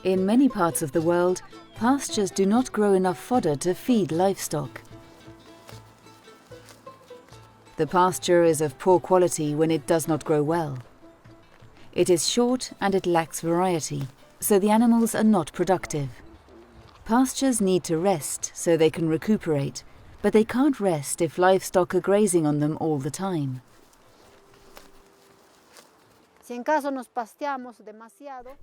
In many parts of the world, pastures do not grow enough fodder to feed livestock. The pasture is of poor quality when it does not grow well. It is short and it lacks variety, so the animals are not productive. Pastures need to rest so they can recuperate, but they can't rest if livestock are grazing on them all the time.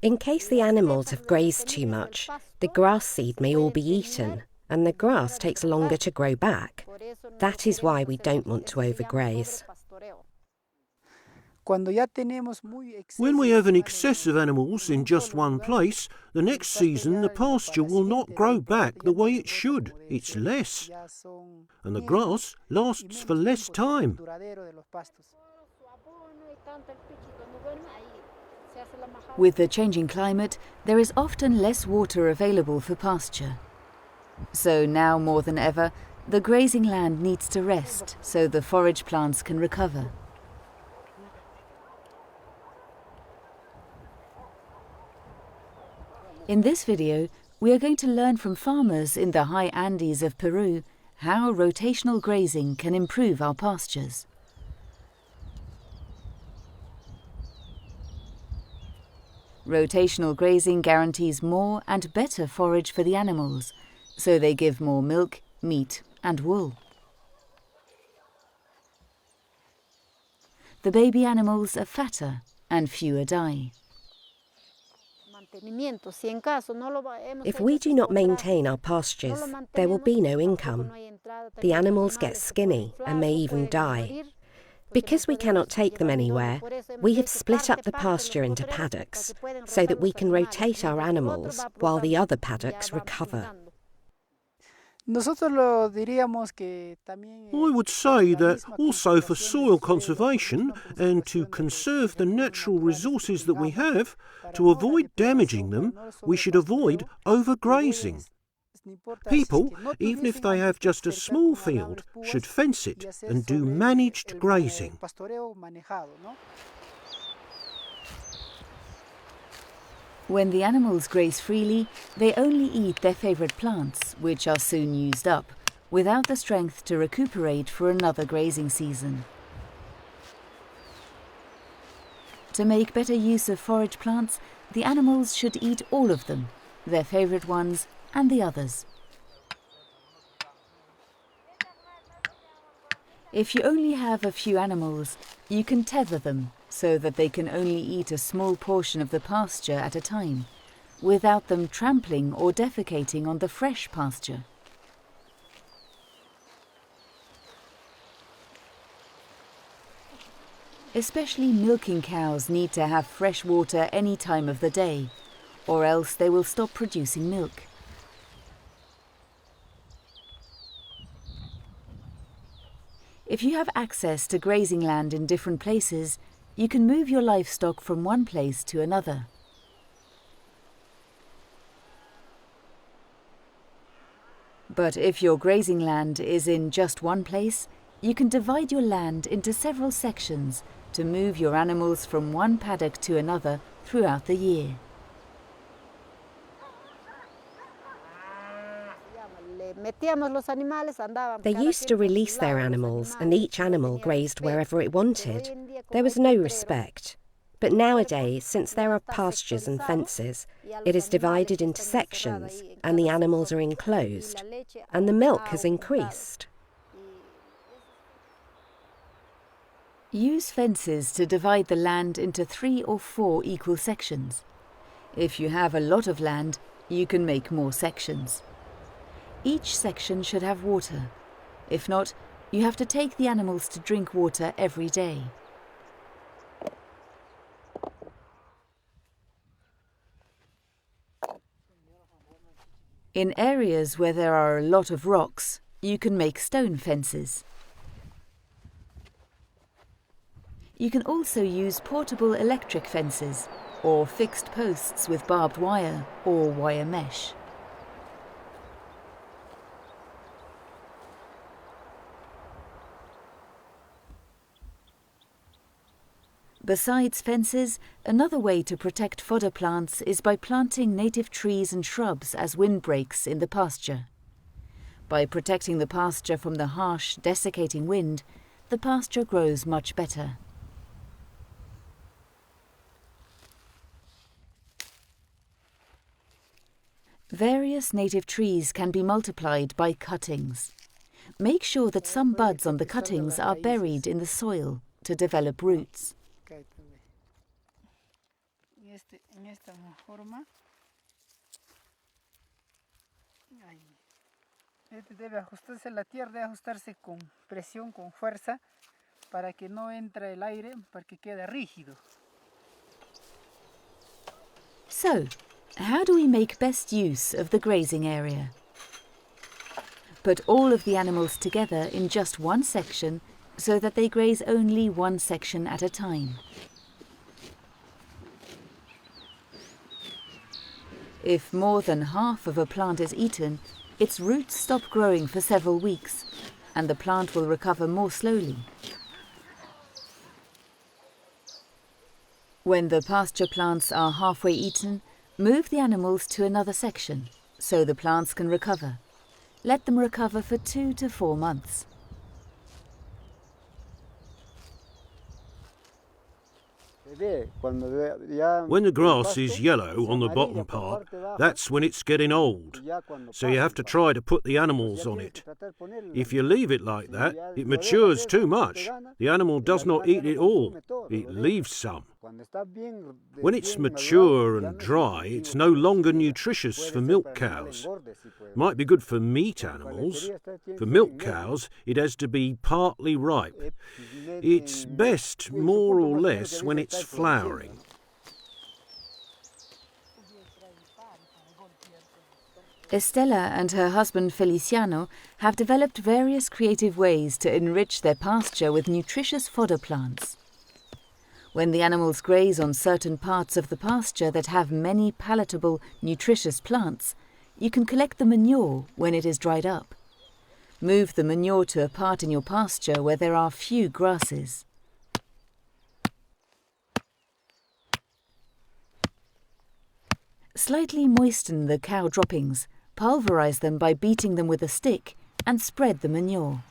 In case the animals have grazed too much, the grass seed may all be eaten, and the grass takes longer to grow back. That is why we don't want to overgraze. When we have an excess of animals in just one place, the next season the pasture will not grow back the way it should. It's less. And the grass lasts for less time. With the changing climate, there is often less water available for pasture. So now more than ever, the grazing land needs to rest so the forage plants can recover. In this video, we are going to learn from farmers in the high Andes of Peru how rotational grazing can improve our pastures. Rotational grazing guarantees more and better forage for the animals, so they give more milk, meat and wool. The baby animals are fatter and fewer die. If we do not maintain our pastures, there will be no income. The animals get skinny and may even die. Because we cannot take them anywhere, we have split up the pasture into paddocks so that we can rotate our animals while the other paddocks recover. I would say that also for soil conservation and to conserve the natural resources that we have, to avoid damaging them, we should avoid overgrazing. People, even if they have just a small field, should fence it and do managed grazing. When the animals graze freely, they only eat their favourite plants, which are soon used up, without the strength to recuperate for another grazing season. To make better use of forage plants, the animals should eat all of them, their favourite ones and the others. If you only have a few animals, you can tether them so that they can only eat a small portion of the pasture at a time, without them trampling or defecating on the fresh pasture. Especially milking cows need to have fresh water any time of the day, or else they will stop producing milk. If you have access to grazing land in different places, you can move your livestock from one place to another. But if your grazing land is in just one place, you can divide your land into several sections to move your animals from one paddock to another throughout the year. They used to release their animals and each animal grazed wherever it wanted. There was no respect. But nowadays, since there are pastures and fences, it is divided into sections and the animals are enclosed, and the milk has increased. Use fences to divide the land into 3 or 4 equal sections. If you have a lot of land, you can make more sections. Each section should have water. If not, you have to take the animals to drink water every day. In areas where there are a lot of rocks, you can make stone fences. You can also use portable electric fences or fixed posts with barbed wire or wire mesh. Besides fences, another way to protect fodder plants is by planting native trees and shrubs as windbreaks in the pasture. By protecting the pasture from the harsh, desiccating wind, the pasture grows much better. Various native trees can be multiplied by cuttings. Make sure that some buds on the cuttings are buried in the soil to develop roots. Debe ajustarse la tierra, debe ajustarse con presión, con fuerza, para que no entre el aire, para que quede rígido. So, how do we make best use of the grazing area? Put all of the animals together in just one section so that they graze only one section at a time. If more than half of a plant is eaten, its roots stop growing for several weeks, and the plant will recover more slowly. When the pasture plants are halfway eaten, move the animals to another section, so the plants can recover. Let them recover for 2 to 4 months. When the grass is yellow on the bottom part, that's when it's getting old. So you have to try to put the animals on it. If you leave it like that, it matures too much. The animal does not eat it all. It leaves some. When it's mature and dry, it's no longer nutritious for milk cows. Might be good for meat animals. For milk cows, it has to be partly ripe. It's best, more or less, when it's flowering. Estela and her husband Feliciano have developed various creative ways to enrich their pasture with nutritious fodder plants. When the animals graze on certain parts of the pasture that have many palatable, nutritious plants, you can collect the manure when it is dried up. Move the manure to a part in your pasture where there are few grasses. Slightly moisten the cow droppings, pulverize them by beating them with a stick, and spread the manure.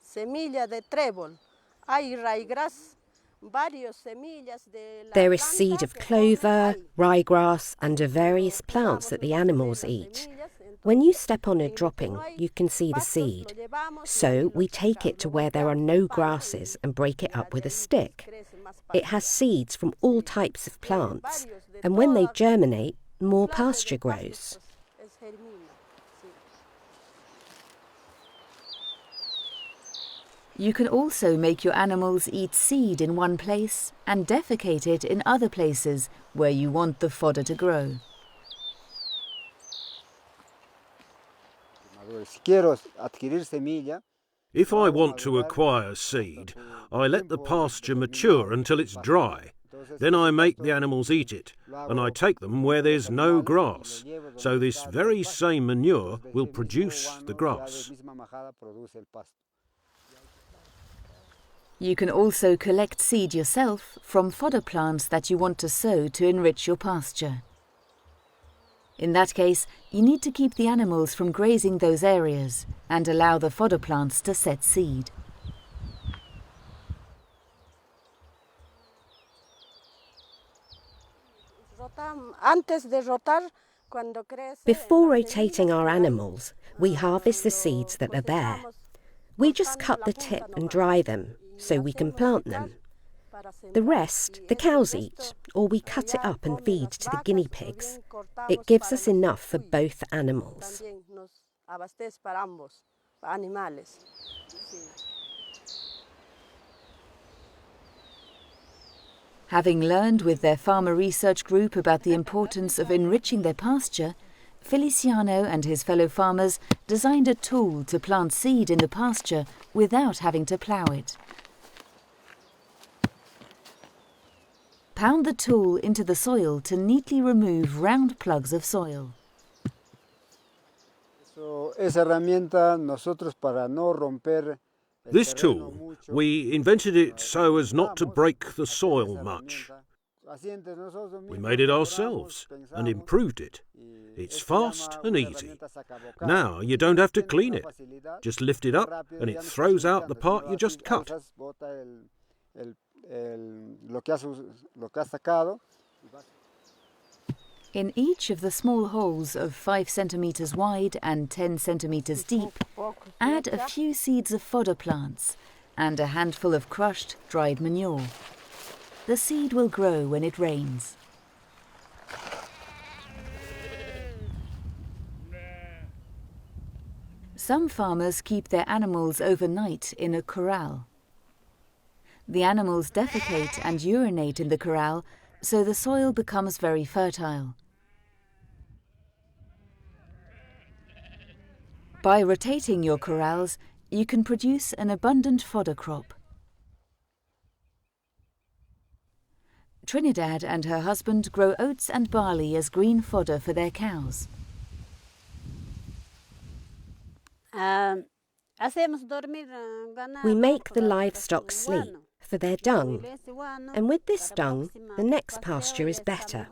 Semilla de trébol. Hay ryegrass. There is seed of clover, ryegrass, and of various plants that the animals eat. When you step on a dropping, you can see the seed. So we take it to where there are no grasses and break it up with a stick. It has seeds from all types of plants, and when they germinate, more pasture grows. You can also make your animals eat seed in one place and defecate it in other places where you want the fodder to grow. If I want to acquire seed, I let the pasture mature until it's dry. Then I make the animals eat it, and I take them where there's no grass. So this very same manure will produce the grass. You can also collect seed yourself from fodder plants that you want to sow to enrich your pasture. In that case, you need to keep the animals from grazing those areas and allow the fodder plants to set seed. Before rotating our animals, we harvest the seeds that are there. We just cut the tip and dry them so we can plant them. The rest, the cows eat, or we cut it up and feed to the guinea pigs. It gives us enough for both animals. Having learned with their farmer research group about the importance of enriching their pasture, Feliciano and his fellow farmers designed a tool to plant seed in the pasture without having to plough it. Pound the tool into the soil to neatly remove round plugs of soil. This tool, we invented it so as not to break the soil much. We made it ourselves and improved it. It's fast and easy. Now you don't have to clean it. Just lift it up and it throws out the part you just cut. In each of the small holes of 5 centimetres wide and 10 centimetres deep, add a few seeds of fodder plants and a handful of crushed, dried manure. The seed will grow when it rains. Some farmers keep their animals overnight in a corral. The animals defecate and urinate in the corral, so the soil becomes very fertile. By rotating your corrals, you can produce an abundant fodder crop. Trinidad and her husband grow oats and barley as green fodder for their cows. We make the livestock sleep for their dung, and with this dung, the next pasture is better.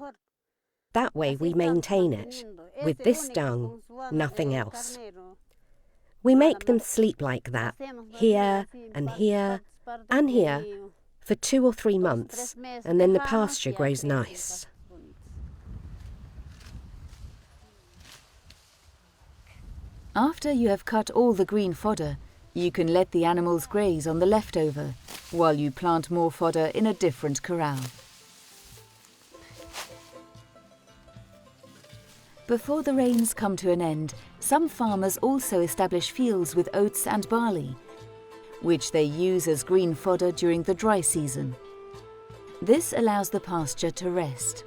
That way we maintain it. With this dung, nothing else. We make them sleep like that, here and here and here, for 2 or 3 months, and then the pasture grows nice. After you have cut all the green fodder, you can let the animals graze on the leftover, while you plant more fodder in a different corral. Before the rains come to an end, some farmers also establish fields with oats and barley, which they use as green fodder during the dry season. This allows the pasture to rest.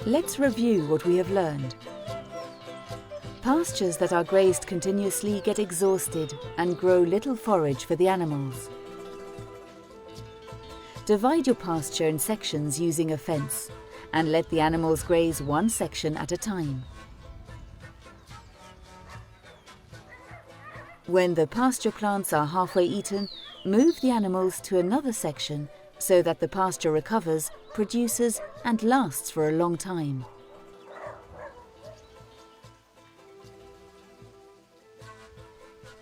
Let's review what we have learned. Pastures that are grazed continuously get exhausted and grow little forage for the animals. Divide your pasture in sections using a fence and let the animals graze one section at a time. When the pasture plants are halfway eaten, move the animals to another section so that the pasture recovers, produces and lasts for a long time.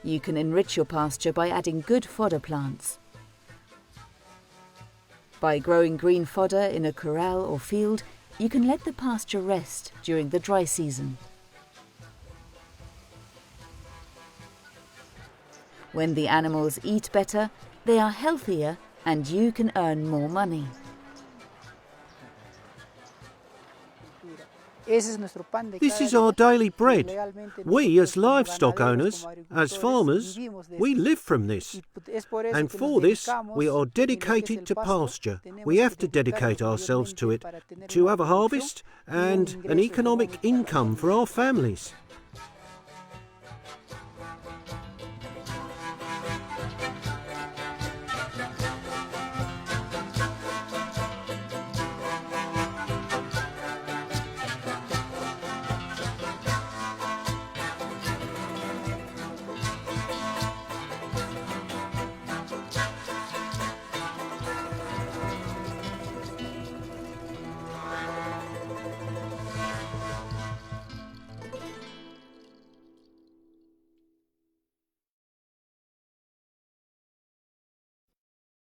You can enrich your pasture by adding good fodder plants. By growing green fodder in a corral or field, you can let the pasture rest during the dry season. When the animals eat better, they are healthier and you can earn more money. This is our daily bread. We, as livestock owners, as farmers, we live from this. And for this, we are dedicated to pasture. We have to dedicate ourselves to it, to have a harvest and an economic income for our families.